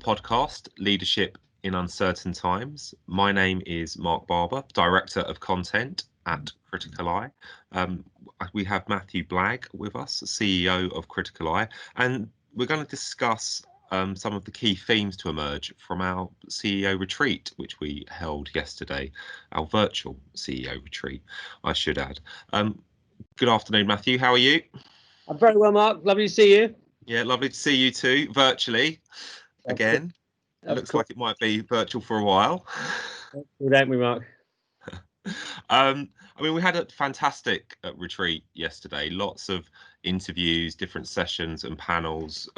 podcast, Leadership in Uncertain Times. My name is Marc Barber, Director of Content at Criticaleye. We have Matthew Blagg with us, CEO of Criticaleye, and we're going to discuss some of the key themes to emerge from our CEO retreat, which we held yesterday, our virtual CEO retreat, I should add. Good afternoon, Matthew. How are you? I'm very well, Mark. Lovely to see you. Yeah, lovely to see you too, virtually. Again, it looks like it might be virtual for a while. Don't we, Mark? I mean, we had a fantastic retreat yesterday. Lots of interviews, different sessions and panels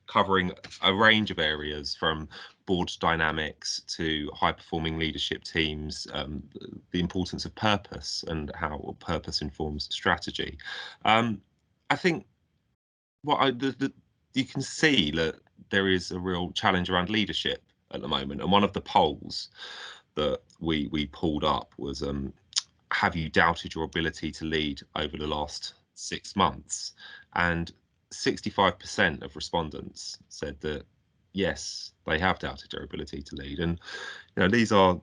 covering a range of areas from board dynamics to high-performing leadership teams, the importance of purpose and how purpose informs strategy. I think you can see that there is a real challenge around leadership at the moment, and one of the polls that we pulled up was have you doubted your ability to lead over the last 6 months? And 65% of respondents said that yes, they have doubted their ability to lead. And these are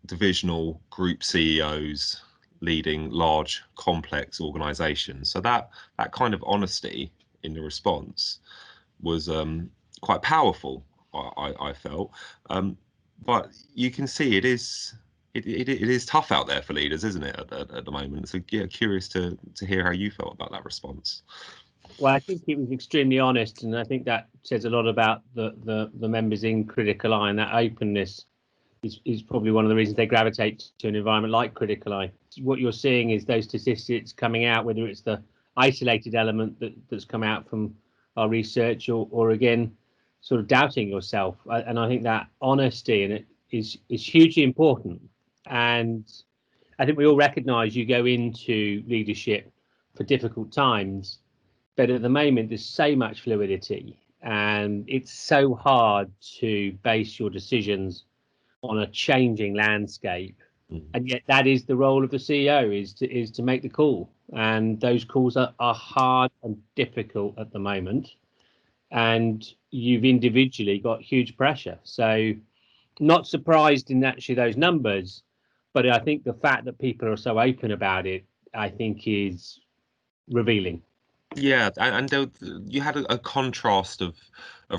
divisional group CEOs leading large complex organizations, so that kind of honesty in the response was quite powerful, I felt. But you can see it is tough out there for leaders, isn't it, at the moment? So yeah, curious to hear how you felt about that response. Well, I think it was extremely honest, and I think that says a lot about the members in Criticaleye, and that openness is probably one of the reasons they gravitate to an environment like Criticaleye. What you're seeing is those statistics coming out, whether it's the isolated element that's come out from our research or again sort of doubting yourself, and I think that honesty and it is hugely important. And I think we all recognize you go into leadership for difficult times, but at the moment there's so much fluidity and it's so hard to base your decisions on a changing landscape. And yet that is the role of the CEO, is to make the call, and those calls are hard and difficult at the moment, and you've individually got huge pressure. So not surprised in actually those numbers, but I think the fact that people are so open about it, I think, is revealing. Yeah, and you had a contrast of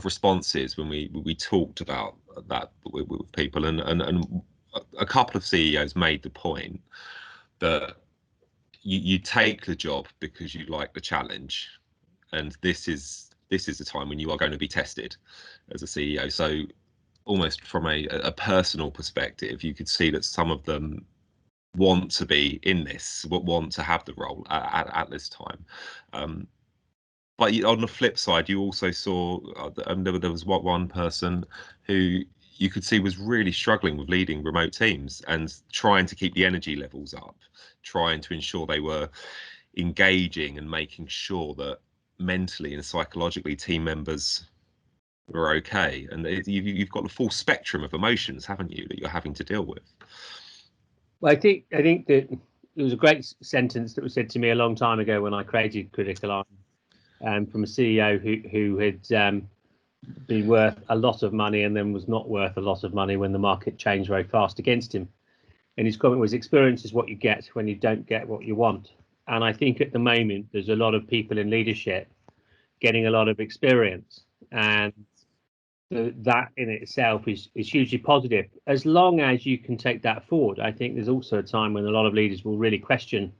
responses when we talked about that with people, and a couple of CEOs made the point that you take the job because you like the challenge, and this is the time when you are going to be tested as a CEO. So almost from a personal perspective, you could see that some of them want to be in this, want to have the role at this time. But on the flip side, you also saw there was one person who you could see was really struggling with leading remote teams and trying to keep the energy levels up, trying to ensure they were engaging and making sure that mentally and psychologically team members were okay. And you've got the full spectrum of emotions, haven't you, that you're having to deal with? Well, I think that there was a great sentence that was said to me a long time ago when I created Criticaleye, from a CEO who had been worth a lot of money and then was not worth a lot of money when the market changed very fast against him. And his comment was, experience is what you get when you don't get what you want. And I think at the moment there's a lot of people in leadership getting a lot of experience, and that in itself is hugely positive, as long as you can take that forward. I think there's also a time when a lot of leaders will really question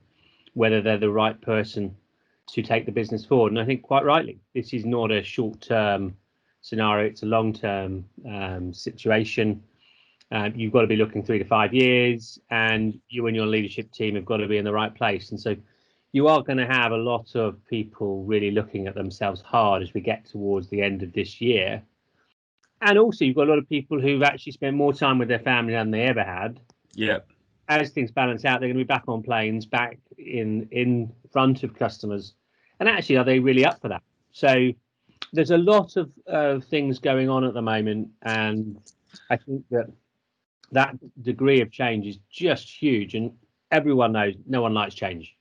whether they're the right person to take the business forward. And I think quite rightly, this is not a short-term scenario, it's a long-term situation. You've got to be looking 3 to 5 years, and you and your leadership team have got to be in the right place. And so you are going to have a lot of people really looking at themselves hard as we get towards the end of this year. And also you've got a lot of people who've actually spent more time with their family than they ever had. Yeah. As things balance out, they're going to be back on planes, back in front of customers. And actually, are they really up for that? So there's a lot of things going on at the moment, and I think that degree of change is just huge. And everyone knows no one likes change.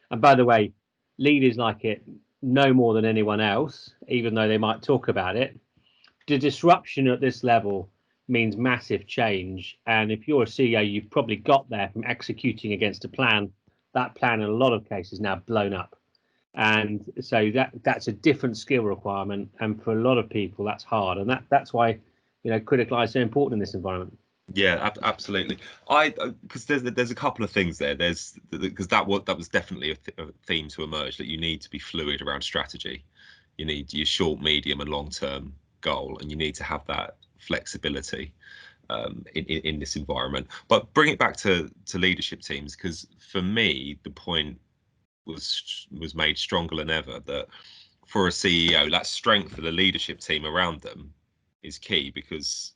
And by the way, leaders like it no more than anyone else, even though they might talk about it. the disruption at this level means massive change. And if you're a CEO, you've probably got there from executing against a plan. That plan, in a lot of cases, now blown up. And so that's a different skill requirement. And for a lot of people, that's hard. And that's why, Criticaleye is so important in this environment. Yeah, absolutely. Because there's a couple of things there. There's because that was definitely a theme to emerge, that you need to be fluid around strategy. You need your short, medium, and long-term goal, and you need to have that flexibility in this environment. But bring it back to leadership teams, because for me the point was made stronger than ever that for a CEO, that strength of the leadership team around them is key, because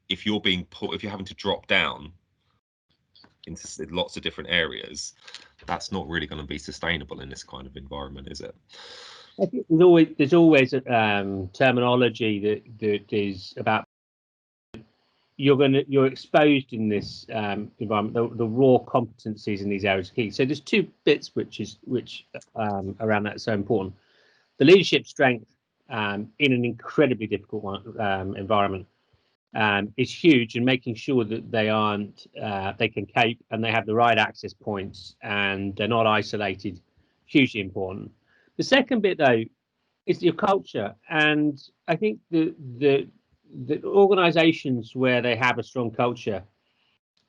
if you're having to drop down into lots of different areas, that's not really going to be sustainable in this kind of environment, is it? I think there's always terminology that is about you're exposed in this environment. The raw competencies in these areas are key. So there's two bits which around that are so important. The leadership strength in an incredibly difficult environment is huge, and making sure that they can cope and they have the right access points and they're not isolated, hugely important. The second bit, though, is your culture, and I think the organisations where they have a strong culture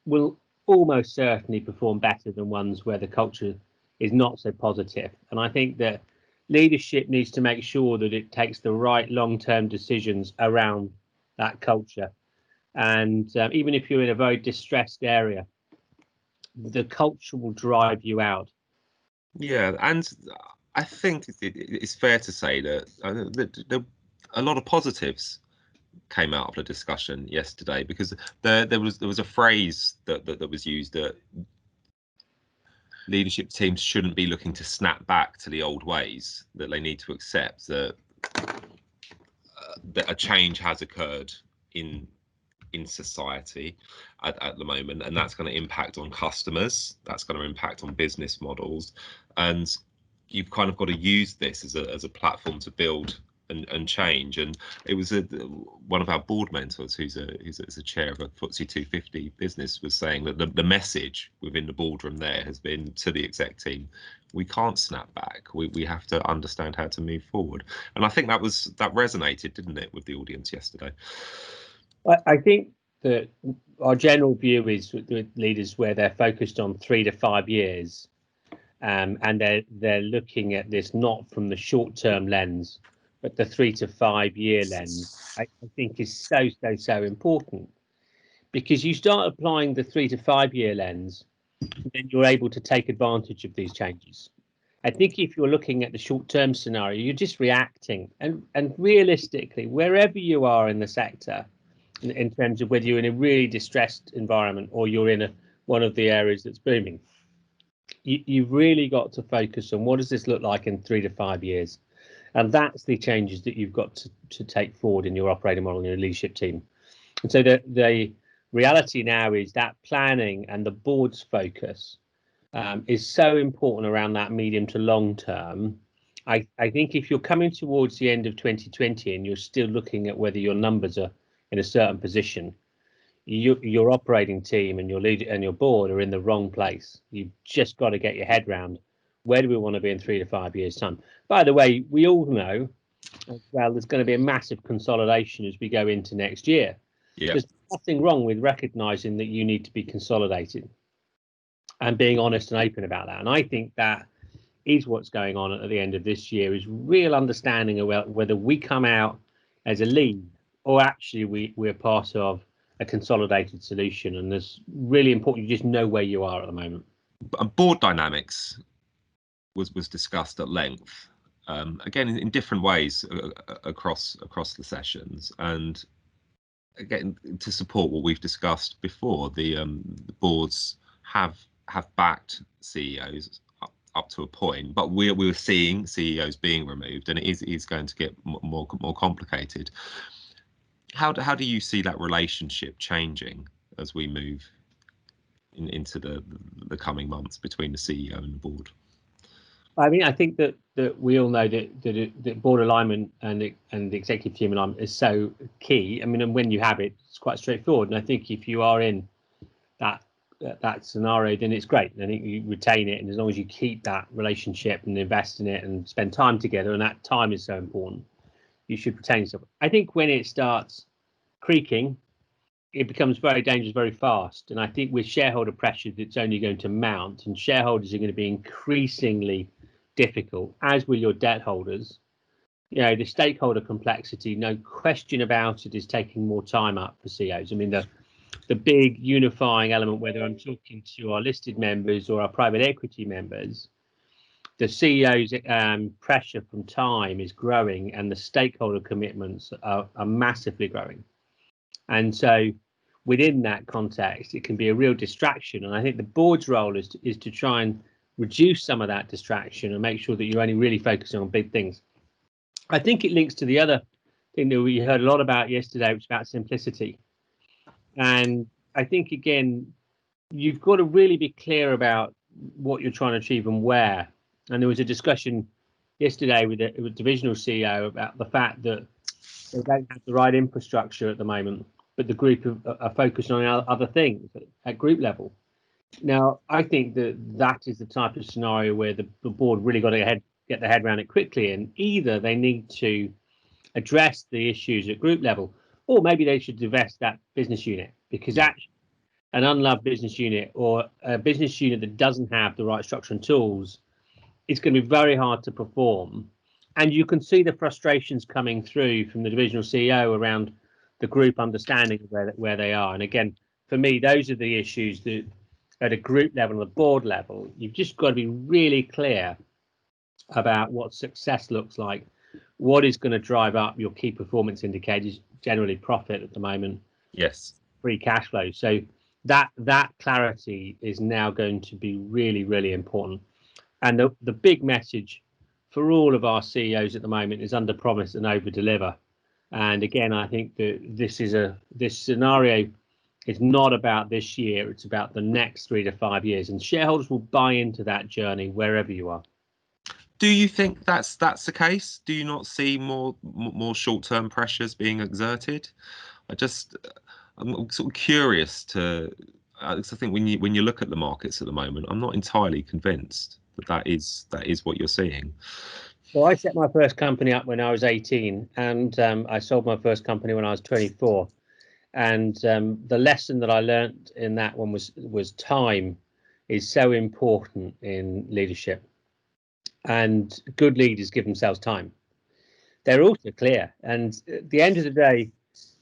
will almost certainly perform better than ones where the culture is not so positive. And I think that leadership needs to make sure that it takes the right long-term decisions around that culture. And even if you're in a very distressed area, the culture will drive you out. Yeah, and I think it's fair to say that a lot of positives came out of the discussion yesterday, because there was a phrase that was used, that leadership teams shouldn't be looking to snap back to the old ways, that they need to accept that a change has occurred in society at the moment, and that's going to impact on customers, that's going to impact on business models, and you've kind of got to use this as a platform to build and change. And it was one of our board mentors, who's a chair of a FTSE 250 business, was saying that the message within the boardroom there has been to the exec team: we can't snap back, we have to understand how to move forward. And I think that resonated, didn't it, with the audience yesterday? I think that our general view is with leaders where they're focused on 3 to 5 years, and they're looking at this not from the short-term lens, but the 3 to 5 year lens. I think is so important, because you start applying the 3 to 5 year lens, then you're able to take advantage of these changes. I think if you're looking at the short-term scenario, you're just reacting, and realistically, wherever you are in the sector, in terms of whether you're in a really distressed environment or you're in one of the areas that's booming, you've really got to focus on what does this look like in 3 to 5 years, and that's the changes that you've got to take forward in your operating model and your leadership team. And so the reality now is that planning and the board's focus is so important around that medium to long term. I think if you're coming towards the end of 2020 and you're still looking at whether your numbers are in a certain position, your operating team and your leader and your board are in the wrong place. You've just got to get your head round, where do we want to be in 3 to 5 years' time? By the way, we all know as well there's going to be a massive consolidation as we go into next year. Yeah. There's nothing wrong with recognizing that you need to be consolidated and being honest and open about that. And I think that is what's going on at the end of this year, is real understanding of whether we come out as a lead or actually we're part of a consolidated solution. And there's really important, you just know where you are at the moment. Board dynamics was discussed at length, again in different ways across the sessions, and again to support what we've discussed before. The boards have backed CEOs up to a point, but we're seeing CEOs being removed, and it is going to get more complicated. How do you see that relationship changing as we move into the coming months between the CEO and the board? I mean, I think that we all know that board alignment and the executive team alignment is so key. I mean, and when you have it, it's quite straightforward. And I think if you are in that scenario, then it's great. And I think you retain it, and as long as you keep that relationship and invest in it and spend time together, and that time is so important, you should retain yourself. I think when it starts creaking, it becomes very dangerous very fast. And I think with shareholder pressure, it's only going to mount, and shareholders are going to be increasingly difficult, as will your debt holders. You know, the stakeholder complexity, no question about it, is taking more time up for CEOs. I mean, the big unifying element, whether I'm talking to our listed members or our private equity members, the CEO's pressure from time is growing, and the stakeholder commitments are massively growing. And so within that context, it can be a real distraction. And I think the board's role is to try and reduce some of that distraction and make sure that you're only really focusing on big things. I think it links to the other thing that we heard a lot about yesterday, which is about simplicity. And I think, again, you've got to really be clear about what you're trying to achieve and where. And there was a discussion yesterday with the divisional CEO about the fact that they don't have the right infrastructure at the moment, but the group are focused on other things at group level. Now, I think that is the type of scenario where the board really got to get their head around it quickly, and either they need to address the issues at group level, or maybe they should divest that business unit, because actually an unloved business unit or a business unit that doesn't have the right structure and tools, it's going to be very hard to perform. And you can see the frustrations coming through from the divisional CEO around the group understanding where they are. And again, for me, those are the issues that at a group level, and the board level, you've just got to be really clear about what success looks like, what is going to drive up your key performance indicators, generally profit at the moment, Yes, free cash flow. So that clarity is now going to be really, really important. And the big message for all of our CEOs at the moment is under promise and over deliver. And again, I think that this scenario is not about this year, it's about the next 3 to 5 years, and shareholders will buy into that journey wherever you are. do you think that's the case? Do you not see more short-term pressures being exerted? I'm sort of curious to, because I think when you look at the markets at the moment, I'm not entirely convinced that is what you're seeing. Well, I set my first company up when I was 18, and I sold my first company when I was 24. And the lesson that I learned in that one was time is so important in leadership. And good leaders give themselves time. They're also clear. And at the end of the day,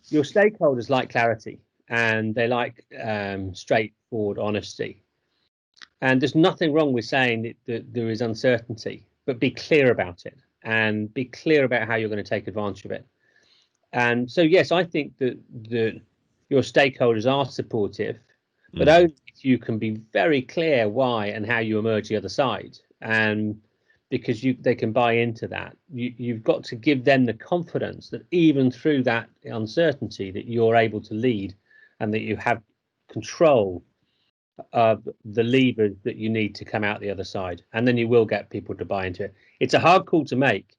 your stakeholders like clarity, and they like straightforward honesty. And there's nothing wrong with saying that there is uncertainty, but be clear about it and be clear about how you're going to take advantage of it. And so, yes, I think that your stakeholders are supportive, but only if you can be very clear why and how you emerge the other side. And because they can buy into that, you've got to give them the confidence that even through that uncertainty that you're able to lead and that you have control of the levers that you need to come out the other side, and then you will get people to buy into it. It's a hard call to make,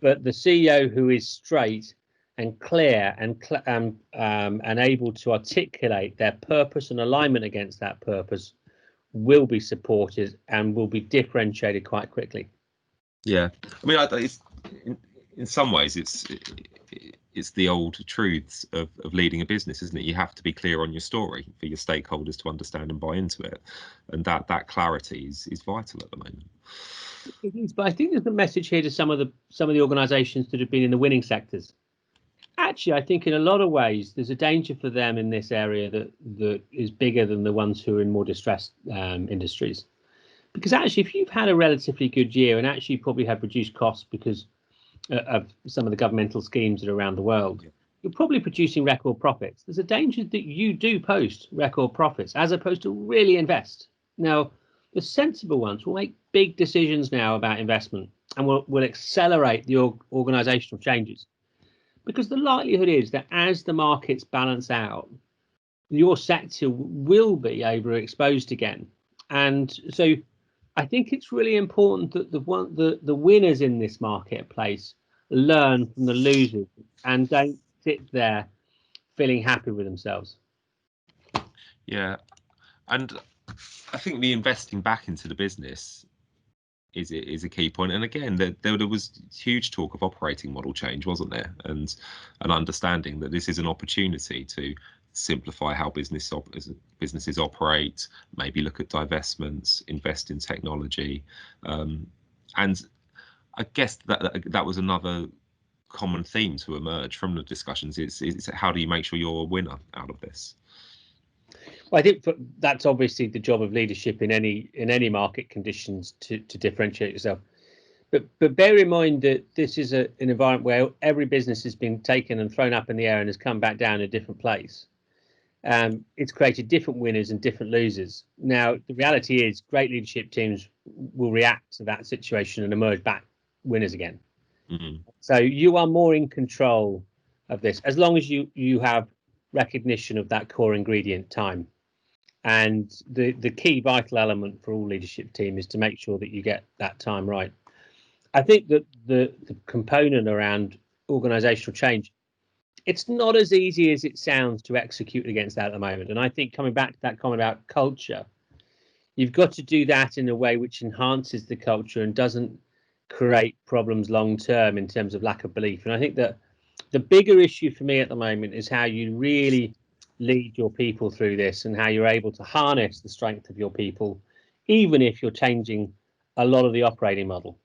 but the CEO who is straight and clear and able to articulate their purpose and alignment against that purpose will be supported and will be differentiated quite quickly. I mean, in some ways it's the old truths of leading a business, isn't it? You have to be clear on your story for your stakeholders to understand and buy into it, and that clarity is vital at the moment. It is, but I think there's a message here to some of the organizations that have been in the winning sectors. Actually, I think in a lot of ways there's a danger for them in this area that is bigger than the ones who are in more distressed industries. Because actually, if you've had a relatively good year and actually probably have reduced costs because of some of the governmental schemes that are around the world, you're probably producing record profits. There's a danger that you do post record profits as opposed to really invest. Now, the sensible ones will make big decisions now about investment and will accelerate the organizational changes. Because the likelihood is that as the markets balance out, your sector will be overexposed again. And so I think it's really important that the winners in this marketplace learn from the losers and don't sit there feeling happy with themselves. Yeah, and I think the investing back into the business is a key point. And again, there was huge talk of operating model change, wasn't there? And an understanding that this is an opportunity to simplify how businesses operate, maybe look at divestments, invest in technology, and I guess that was another common theme to emerge from the discussions. Is how do you make sure you're a winner out of this? Well, I think that's obviously the job of leadership in any market conditions to differentiate yourself. But bear in mind that this is an environment where every business has been taken and thrown up in the air and has come back down in a different place. It's created different winners and different losers. Now, the reality is great leadership teams will react to that situation and emerge back winners again. Mm-hmm. So you are more in control of this as long as you have recognition of that core ingredient, time. And the key vital element for all leadership team is to make sure that you get that time right. I think that the component around organizational change, it's not as easy as it sounds to execute against that at the moment. And I think coming back to that comment about culture, you've got to do that in a way which enhances the culture and doesn't create problems long term in terms of lack of belief. And I think that the bigger issue for me at the moment is how you really lead your people through this and how you're able to harness the strength of your people, even if you're changing a lot of the operating model.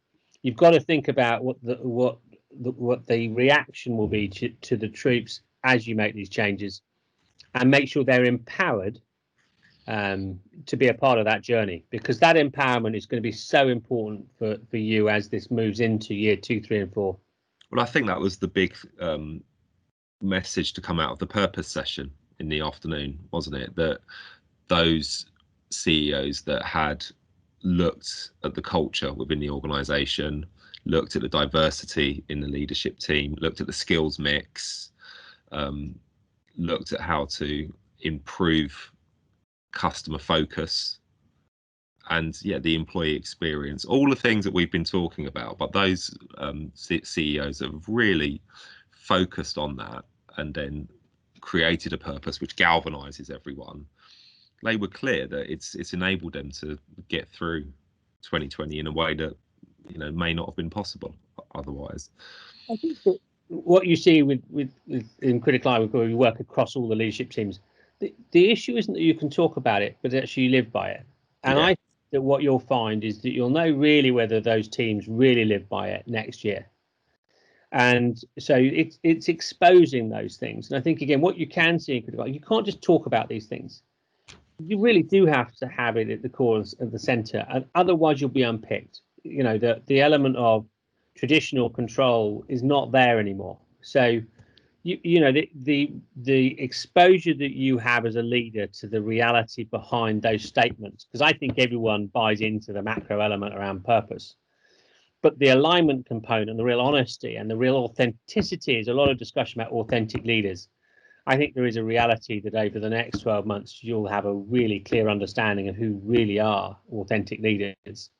You've got to think about what the reaction will be to the troops as you make these changes, and make sure they're empowered to be a part of that journey, because that empowerment is going to be so important for you as this moves into year 2, 3, and 4. Well, I think that was the big message to come out of the purpose session in the afternoon, wasn't it? That those CEOs that had looked at the culture within the organization, looked at the diversity in the leadership team, looked at the skills mix, looked at how to improve customer focus and the employee experience, all the things that we've been talking about, but those CEOs have really focused on that and then created a purpose which galvanizes everyone. They were clear that it's enabled them to get through 2020 in a way that may not have been possible otherwise. I think that what you see with in Criticaleye, where we work across all the leadership teams, the issue isn't that you can talk about it, but actually you live by it. And I think that what you'll find is that you'll know really whether those teams really live by it next year. And so it's exposing those things. And I think, again, what you can see in Criticaleye, you can't just talk about these things. You really do have to have it at the core of the center, and otherwise you'll be unpicked. The element of traditional control is not there anymore. So the exposure that you have as a leader to the reality behind those statements, because I think everyone buys into the macro element around purpose, but the alignment component, the real honesty and the real authenticity, is a lot of discussion about authentic leaders. I think there is a reality that over the next 12 months, you'll have a really clear understanding of who really are authentic leaders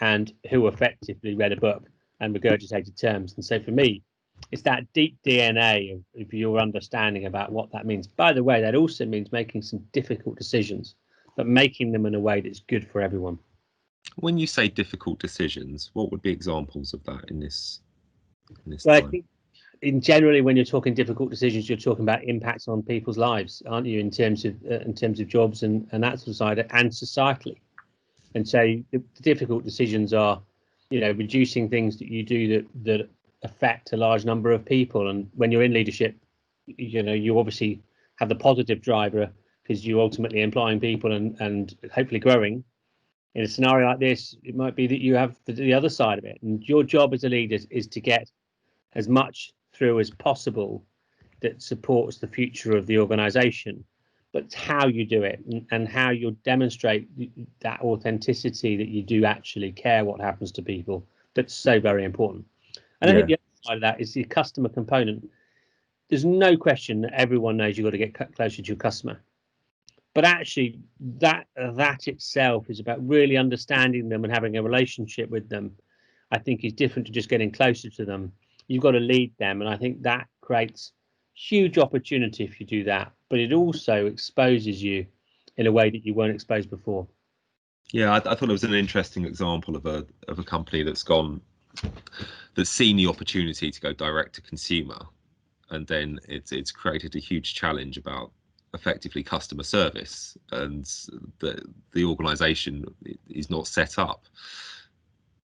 and who effectively read a book and regurgitated terms. And so for me, it's that deep DNA of your understanding about what that means. By the way, that also means making some difficult decisions, but making them in a way that's good for everyone. When you say difficult decisions, what would be examples of that in this Well, time? I think generally, when you're talking difficult decisions, you're talking about impacts on people's lives, aren't you? In terms of jobs and that sort of side, and societally. And so the difficult decisions are, reducing things that you do that affect a large number of people. And when you're in leadership, you obviously have the positive driver because you're ultimately employing people and hopefully growing. In a scenario like this, it might be that you have the other side of it, and your job as a leader is to get as much through as possible that supports the future of the organization, but it's how you do it and how you demonstrate that authenticity, that you do actually care what happens to people. That's so very important. And I think the other side of that is the customer component. There's no question that everyone knows you've got to get closer to your customer, but actually that itself is about really understanding them and having a relationship with them. I think is different to just getting closer to them. You've got to lead them, and I think that creates huge opportunity if you do that, but it also exposes you in a way that you weren't exposed before. Yeah, I thought it was an interesting example of a company that's seen the opportunity to go direct to consumer, and then it's created a huge challenge about effectively customer service, and the organization is not set up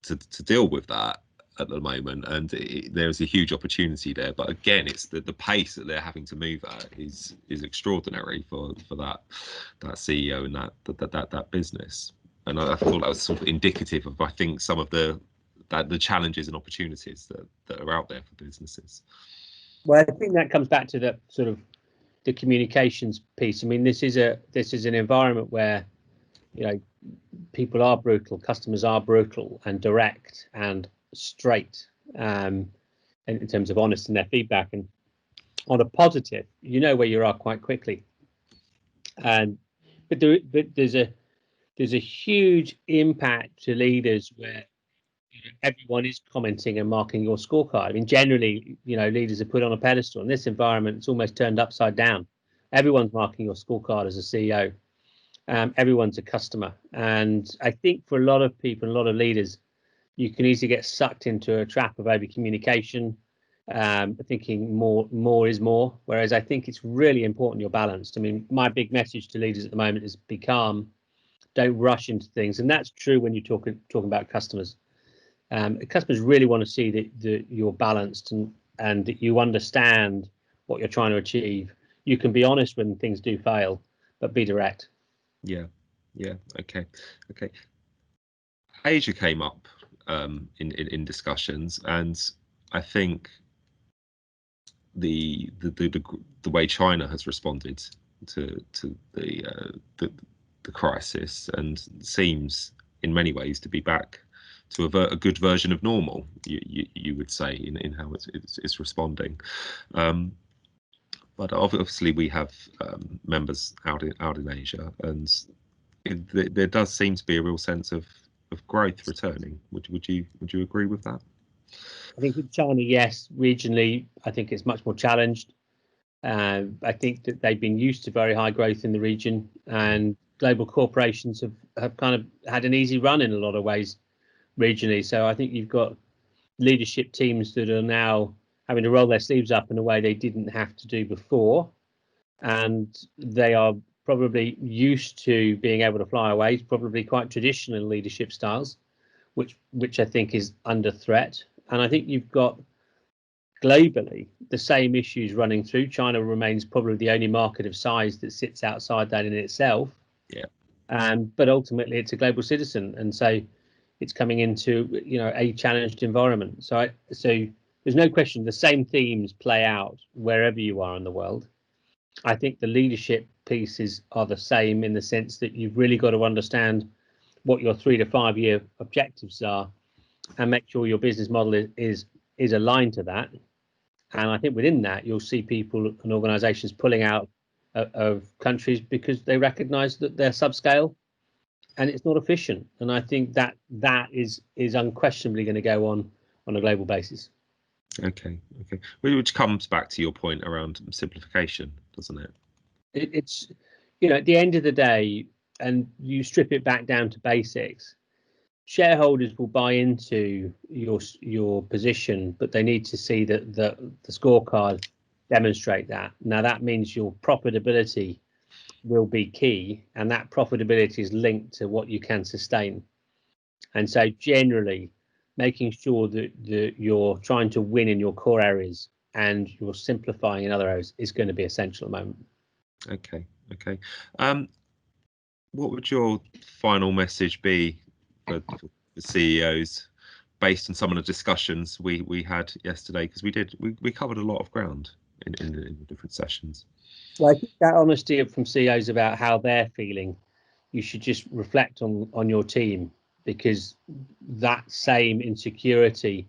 to deal with that at the moment, and there's a huge opportunity there. But again, it's the pace that they're having to move at is extraordinary for that CEO and that business. And I thought that was sort of indicative of, I think, some of the challenges and opportunities that are out there for businesses. Well, I think that comes back to the sort of the communications piece. I mean, this is an environment where, you know, people are brutal, customers are brutal and direct and straight, in terms of honest in their feedback. And on a positive, you know where you are quite quickly. But there's a huge impact to leaders where, you know, everyone is commenting and marking your scorecard. I mean, generally, you know, leaders are put on a pedestal. In this environment, it's almost turned upside down. Everyone's marking your scorecard as a CEO. Everyone's a customer. And I think for a lot of people, a lot of leaders, you can easily get sucked into a trap of over communication, thinking more is more. Whereas I think it's really important you're balanced. I mean, my big message to leaders at the moment is be calm, don't rush into things. And that's true when you're talking about customers. Customers really want to see that you're balanced and that you understand what you're trying to achieve. You can be honest when things do fail, but be direct. Yeah. Okay. Asia came up in discussions, and I think the way China has responded to the crisis, and seems in many ways to be back to a good version of normal, you would say, in how it's responding. But obviously we have members out in Asia, and there does seem to be a real sense of growth returning. Would you agree with that? I think with China, yes. Regionally, I think it's much more challenged. I think that they've been used to very high growth in the region, and global corporations have kind of had an easy run in a lot of ways regionally. So I think you've got leadership teams that are now having to roll their sleeves up in a way they didn't have to do before, and they are probably used to being able to fly away. It's probably quite traditional leadership styles, which I think is under threat. And I think you've got globally the same issues running through. China remains probably the only market of size that sits outside that in itself. Yeah. But ultimately, it's a global citizen, and so it's coming into, you know, a challenged environment. So there's no question the same themes play out wherever you are in the world. I think the leadership pieces are the same in the sense that you've really got to understand what your 3 to 5 year objectives are, and make sure your business model is aligned to that. And I think within that, you'll see people and organizations pulling out of countries because they recognize that they're subscale and it's not efficient. And I think that is unquestionably going to go on a global basis. Okay. Which comes back to your point around simplification, doesn't it? It's, you know, at the end of the day, and you strip it back down to basics, shareholders will buy into your position, but they need to see that the scorecard demonstrate that. Now that means your profitability will be key, and that profitability is linked to what you can sustain. And so generally making sure that you're trying to win in your core areas and you're simplifying in other areas is going to be essential at the moment. Okay. What would your final message be for the CEOs, based on some of the discussions we had yesterday? Because we covered a lot of ground in the different sessions. Well, I think that honesty from CEOs about how they're feeling, you should just reflect on your team, because that same insecurity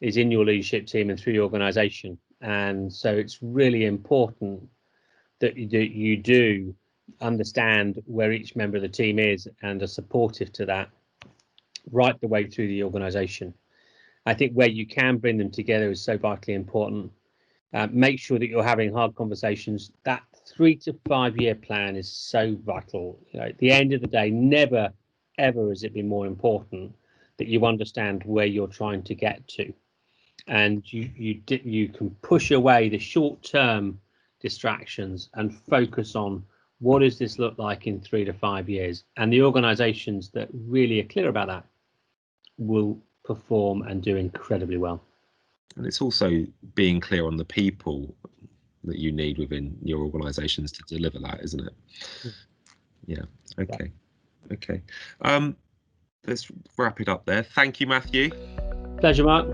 is in your leadership team and through your organization. And so it's really important that you do understand where each member of the team is and are supportive to that right the way through the organisation. I think where you can bring them together is so vitally important. Make sure that you're having hard conversations. That 3 to 5 year plan is so vital. You know, at the end of the day, never ever has it been more important that you understand where you're trying to get to, and you can push away the short-term distractions and focus on what does this look like in 3 to 5 years. And the organisations that really are clear about that will perform and do incredibly well. And it's also being clear on the people that you need within your organisations to deliver that, isn't it? Yeah. Okay. Okay. Let's wrap it up there. Thank you, Matthew. Pleasure, Mark.